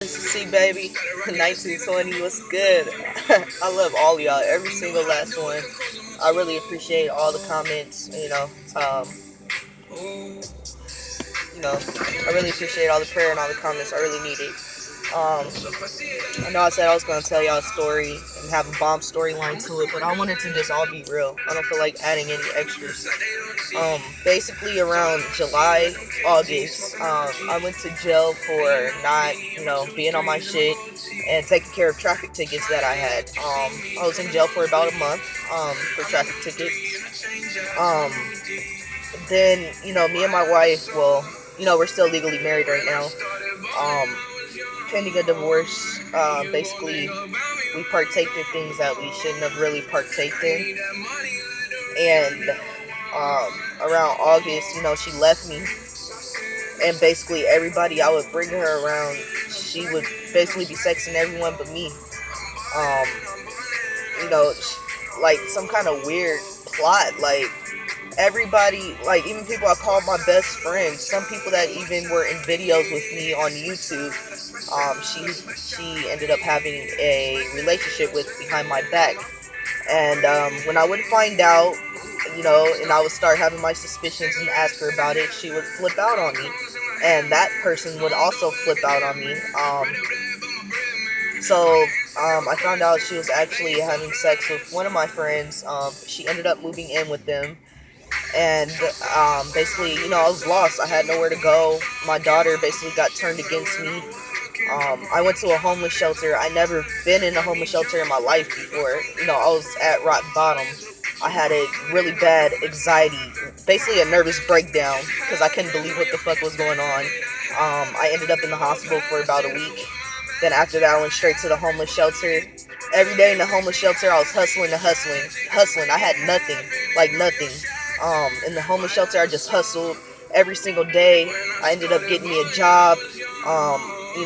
This is Cbaby1920. What's good? I love all of y'all, every single last one. I really appreciate all the comments. I really appreciate all the prayer and all the comments. I really need it. Um, I know I said I was gonna tell y'all a story and have a bomb storyline to it, but I wanted to just all be real. I don't feel like adding any extras. Basically around July, August, I went to jail for not, being on my shit and taking care of traffic tickets that I had. I was in jail for about a month, for traffic tickets. Um, then, me and my wife, we're still legally married right now. Um, Pending a divorce, basically, we partake in things that we shouldn't have really partaked in. And around August, she left me, and basically everybody I would bring her around, she would basically be sexing everyone but me. Um, like some kind of weird plot. Like everybody, like even people I called my best friends, some people that even were in videos with me on YouTube. She ended up having a relationship with behind my back, and when I would find out, and I would start having my suspicions and ask her about it, she would flip out on me, and that person would also flip out on me. I found out she was actually having sex with one of my friends. She ended up moving in with them, and basically, I was lost. I had nowhere to go. My daughter basically got turned against me. I went to a homeless shelter. I never been in a homeless shelter in my life before. I was at rock bottom. I had a really bad anxiety, basically a nervous breakdown, because I couldn't believe what the fuck was going on. I ended up in the hospital for about a week. Then after that, I went straight to the homeless shelter. Every day in the homeless shelter, I was hustling. I had nothing, like nothing. In the homeless shelter, I just hustled every single day. I ended up getting me a job.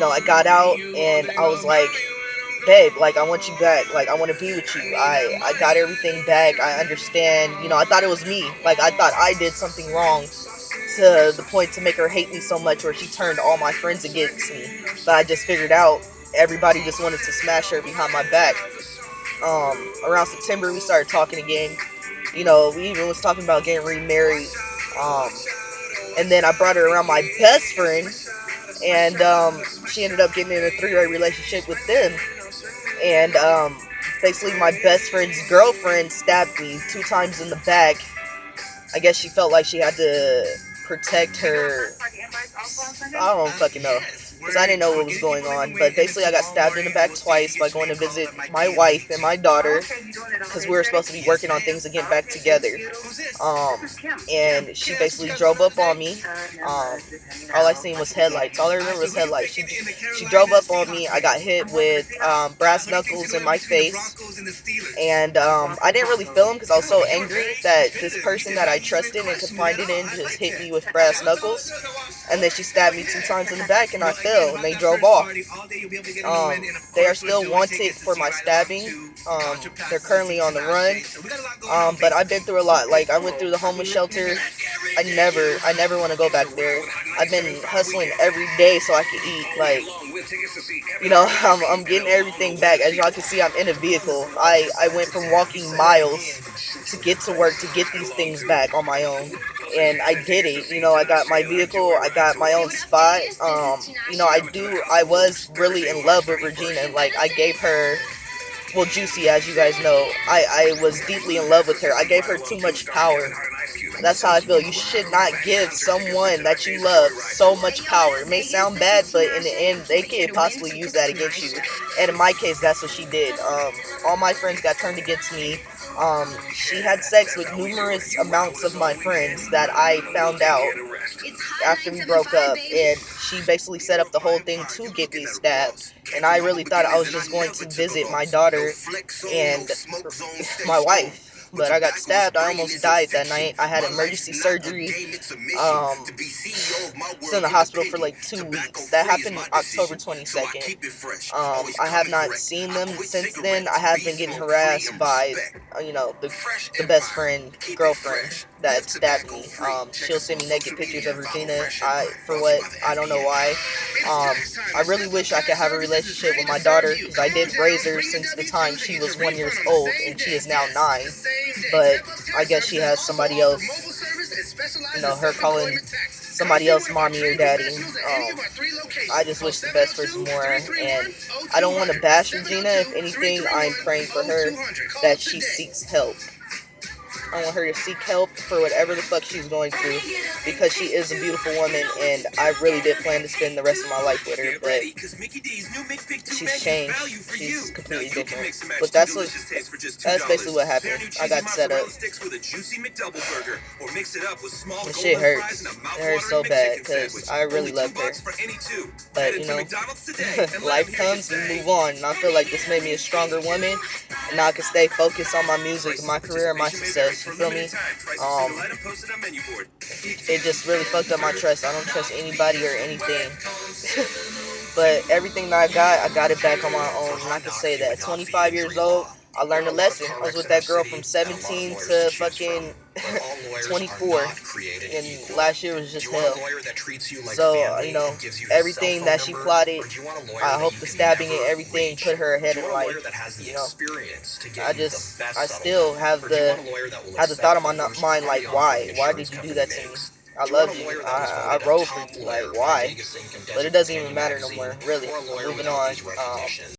I got out and I was like, babe, like I want you back. Like I want to be with you. I got everything back. I understand. I thought it was me. Like I thought I did something wrong to the point to make her hate me so much where she turned all my friends against me. But I just figured out everybody just wanted to smash her behind my back. Around September we started talking again. We even was talking about getting remarried. Um, and then I brought her around my best friend, and she ended up getting in a three-way relationship with them. And basically, my best friend's girlfriend stabbed me 2 times in the back. I guess she felt like she had to protect her. I don't fucking know, because I didn't know what was going on. But basically, I got stabbed in the back twice by going to visit my wife and my daughter, because we were supposed to be working on things and getting back together. Um, and she basically drove up on me. All I seen was headlights. All I remember was headlights. She drove up on me. I got hit with brass knuckles in my face, and I didn't really feel them because I was so angry that this person that I trusted and confided in just hit me with brass knuckles. And then she stabbed me 2 times in the back, and I fell, and they drove off. They are still wanted for my stabbing. They're currently on the run. But I've been through a lot. Like I went through the homeless shelter. I never want to go back there. I've been hustling every day so I can eat. Like, I'm getting everything back. As y'all can see, I'm in a vehicle. I went from walking miles to get to work to get these things back on my own. And I did it. I got my vehicle. I got my own spot. I was really in love with Regina. Like, I gave her, well, Juicy, as you guys know, I was deeply in love with her. I gave her too much power. That's how I feel. You should not give someone that you love so much power. It may sound bad, but in the end, they could possibly use that against you. And in my case, that's what she did. All my friends got turned against me. She had sex with numerous amounts of my friends that I found out after we broke up, and she basically set up the whole thing to get me stabbed. And I really thought I was just going to visit my daughter and my wife. But I got stabbed. I almost died that night. I had emergency surgery. Was in the hospital for like 2 weeks. That happened October 22nd. I have not seen them since then. I have been getting harassed by, the best friend, girlfriend. that stabbed me. She'll send me naked pictures of Regina. For what, I don't know why. I really wish I could have a relationship with my daughter, because I did raise her since the time she was 1 year old, and she is now 9. But I guess she has somebody else, her calling somebody else mommy or daddy. I just wish the best for Zamora, and I don't want to bash Regina. If anything, I'm praying for her that she seeks help. I want her to seek help for whatever the fuck she's going through, because she is a beautiful woman, and I really did plan to spend the rest of my life with her, but she's changed. She's completely different. But that's basically what happened. I got set up. The shit hurts. It hurts so bad, because I really loved her. But, life comes and you move on, and I feel like this made me a stronger woman, and now I can stay focused on my music, my career, and my success. You feel me? It just really fucked up my trust. I don't trust anybody or anything. But everything that I got it back on my own, and I can say that. 25 years old, I learned a lesson. I was with that girl from 17 to fucking 24, and last year was just hell. So, everything that she plotted, I hope the stabbing and everything put her ahead in life. I still have the thought on my mind, like, why? Why did you do that to me? I love you. I rode for you. Like, why? But it doesn't even matter no more, really. Moving on.